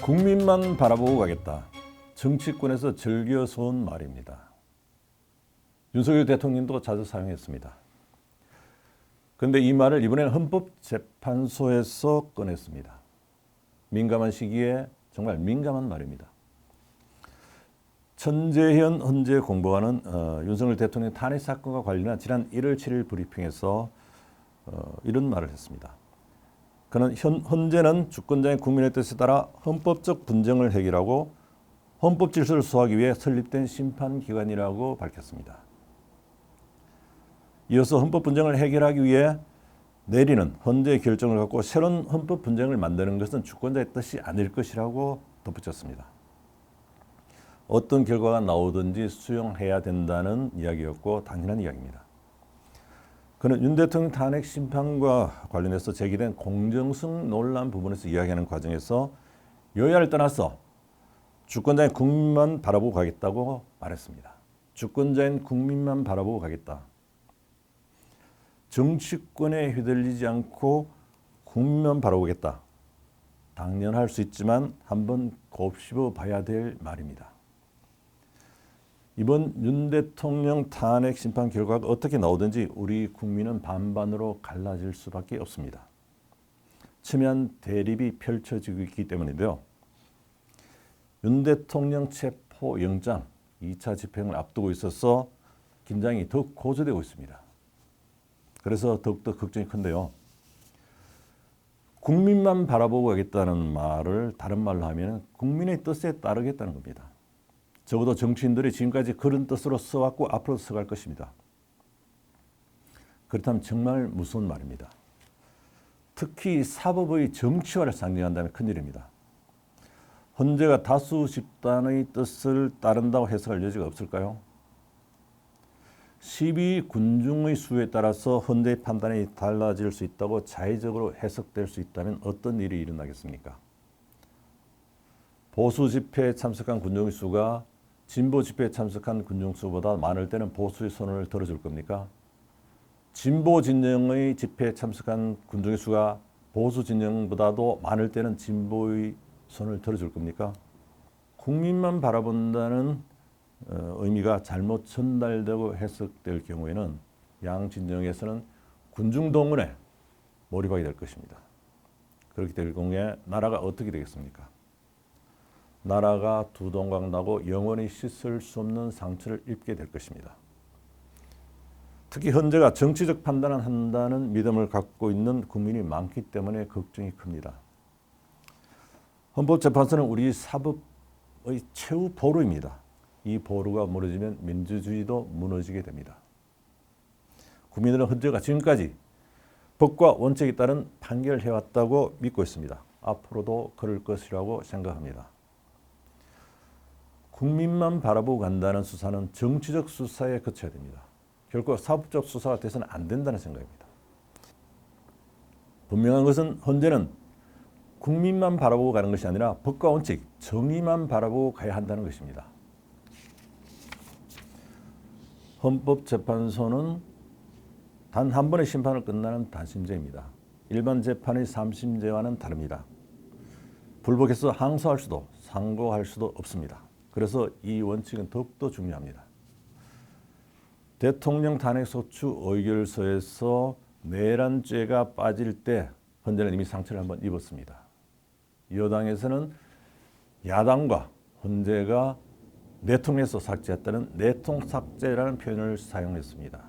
국민만 바라보고 가겠다. 정치권에서 즐겨서온 말입니다. 윤석열 대통령도 자주 사용했습니다. 그런데 이 말을 이번에는 헌법재판소에서 꺼냈습니다. 민감한 시기에 정말 민감한 말입니다. 천재현 헌재 공보관은 윤석열 대통령 탄핵 사건과 관련한 지난 1월 7일 브리핑에서 이런 말을 했습니다. 그는 헌재는 주권자인 국민의 뜻에 따라 헌법적 분쟁을 해결하고 헌법 질서를 수호하기 위해 설립된 심판기관이라고 밝혔습니다. 이어서 헌법 분쟁을 해결하기 위해 내리는 헌재의 결정을 갖고 새로운 헌법 분쟁을 만드는 것은 주권자의 뜻이 아닐 것이라고 덧붙였습니다. 어떤 결과가 나오든지 수용해야 된다는 이야기였고 당연한 이야기입니다. 그는 윤 대통령 탄핵 심판과 관련해서 제기된 공정성 논란 부분에서 이야기하는 과정에서 여야를 떠나서 주권자인 국민만 바라보고 가겠다고 말했습니다. 주권자인 국민만 바라보고 가겠다. 정치권에 휘둘리지 않고 국민만 바라보겠다. 당연할 수 있지만 한번 곱씹어 봐야 될 말입니다. 이번 윤 대통령 탄핵 심판 결과가 어떻게 나오든지 우리 국민은 반반으로 갈라질 수밖에 없습니다. 첨예한 대립이 펼쳐지고 있기 때문인데요. 윤 대통령 체포영장 2차 집행을 앞두고 있어서 긴장이 더욱 고조되고 있습니다. 그래서 더욱더 걱정이 큰데요. 국민만 바라보고 가겠다는 말을 다른 말로 하면 국민의 뜻에 따르겠다는 겁니다. 적어도 정치인들이 지금까지 그런 뜻으로 써왔고 앞으로 써갈 것입니다. 그렇다면 정말 무서운 말입니다. 특히 사법의 정치화를 상징한다면 큰일입니다. 헌재가 다수 집단의 뜻을 따른다고 해석할 여지가 없을까요? 12 군중의 수에 따라서 헌재의 판단이 달라질 수 있다고 자의적으로 해석될 수 있다면 어떤 일이 일어나겠습니까? 보수 집회에 참석한 군중의 수가 진보 집회에 참석한 군중 수보다 많을 때는 보수의 손을 들어줄 겁니까? 진보 진영의 집회에 참석한 군중의 수가 보수 진영보다도 많을 때는 진보의 손을 들어줄 겁니까? 국민만 바라본다는 의미가 잘못 전달되고 해석될 경우에는 양 진영에서는 군중 동원에 몰입하게 될 것입니다. 그렇게 될 경우에 나라가 어떻게 되겠습니까? 나라가 두 동강 나고 영원히 씻을 수 없는 상처를 입게 될 것입니다. 특히 헌재가 정치적 판단을 한다는 믿음을 갖고 있는 국민이 많기 때문에 걱정이 큽니다. 헌법재판소는 우리 사법의 최후 보루입니다. 이 보루가 무너지면 민주주의도 무너지게 됩니다. 국민들은 헌재가 지금까지 법과 원칙에 따른 판결을 해왔다고 믿고 있습니다. 앞으로도 그럴 것이라고 생각합니다. 국민만 바라보고 간다는 수사는 정치적 수사에 그쳐야 됩니다. 결코 사법적 수사가 돼서는 안 된다는 생각입니다. 분명한 것은 헌재는 국민만 바라보고 가는 것이 아니라 법과 원칙, 정의만 바라보고 가야 한다는 것입니다. 헌법재판소는 단 한 번의 심판을 끝나는 단심제입니다. 일반 재판의 3심제와는 다릅니다. 불복해서 항소할 수도 상고할 수도 없습니다. 그래서 이 원칙은 더욱더 중요합니다. 대통령 탄핵소추 의결서에서 내란죄가 빠질 때 헌재는 이미 상처를 한번 입었습니다. 여당에서는 야당과 헌재가 내통해서 삭제했다는 내통 삭제라는 표현을 사용했습니다.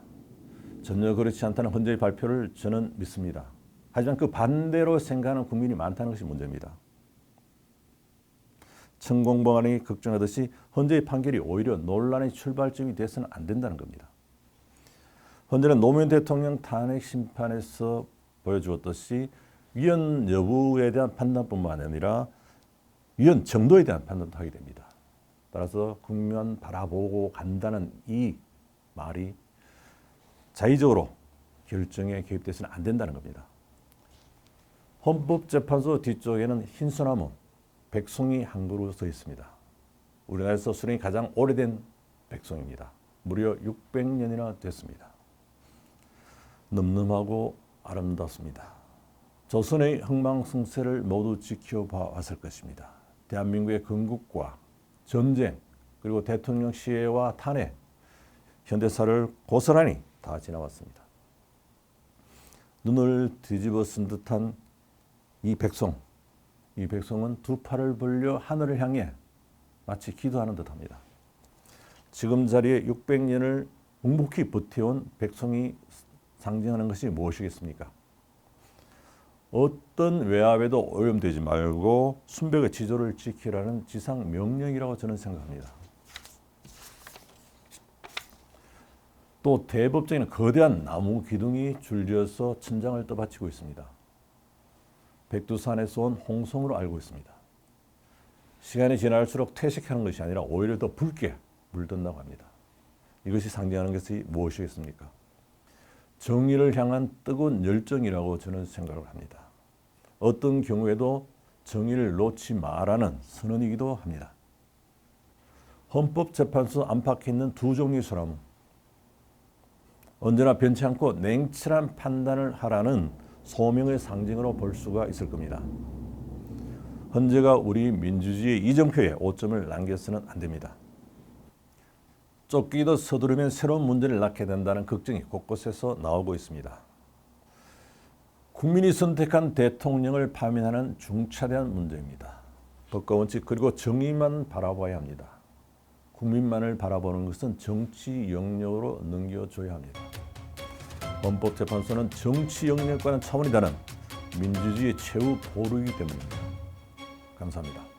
전혀 그렇지 않다는 헌재의 발표를 저는 믿습니다. 하지만 그 반대로 생각하는 국민이 많다는 것이 문제입니다. 천공보관이 걱정하듯이 헌재의 판결이 오히려 논란의 출발점이 돼서는 안 된다는 겁니다. 헌재는 노무현 대통령 탄핵 심판에서 보여주었듯이 위헌 여부에 대한 판단뿐만 아니라 위헌 정도에 대한 판단도 하게 됩니다. 따라서 국민만 바라보고 간다는 이 말이 자의적으로 결정에 개입돼서는 안 된다는 겁니다. 헌법재판소 뒤쪽에는 흰 소나무, 백송이 한 그루 서 있습니다. 우리나라에서 수령이 가장 오래된 백송입니다. 무려 600년이나 됐습니다. 늠름하고 아름답습니다. 조선의 흥망성쇠를 모두 지켜봐 왔을 것입니다. 대한민국의 건국과 전쟁 그리고 대통령 시해와 탄핵, 현대사를 고스란히 다 지나왔습니다. 눈을 뒤집어 쓴 듯한 이 백성은 두 팔을 벌려 하늘을 향해 마치 기도하는 듯합니다. 지금 자리에 600년을 묵묵히 버텨온 백성이 상징하는 것이 무엇이겠습니까? 어떤 외압에도 오염되지 말고 순백의 지조를 지키라는 지상 명령이라고 저는 생각합니다. 또 대법정에는 거대한 나무 기둥이 줄지어서 천장을 떠받치고 있습니다. 백두산에서 온 홍성으로 알고 있습니다. 시간이 지날수록 퇴색하는 것이 아니라 오히려 더 붉게 물든다고 합니다. 이것이 상징하는 것이 무엇이겠습니까? 정의를 향한 뜨거운 열정이라고 저는 생각을 합니다. 어떤 경우에도 정의를 놓지 말라는 선언이기도 합니다. 헌법재판소 안팎에 있는 두 종류의 사람은 언제나 변치 않고 냉철한 판단을 하라는 소명의 상징으로 볼 수가 있을 겁니다. 헌재가 우리 민주주의의 이정표에 오점을 남겨서는 안 됩니다. 쫓기도 서두르면 새로운 문제를 낳게 된다는 걱정이 곳곳에서 나오고 있습니다. 국민이 선택한 대통령을 파면하는 중차대한 문제입니다. 법과 원칙 그리고 정의만 바라봐야 합니다. 국민만을 바라보는 것은 정치 영역으로 넘겨줘야 합니다. 헌법재판소는 정치 영역과는 차원이 다른 민주주의의 최후 보루이기 때문입니다. 감사합니다.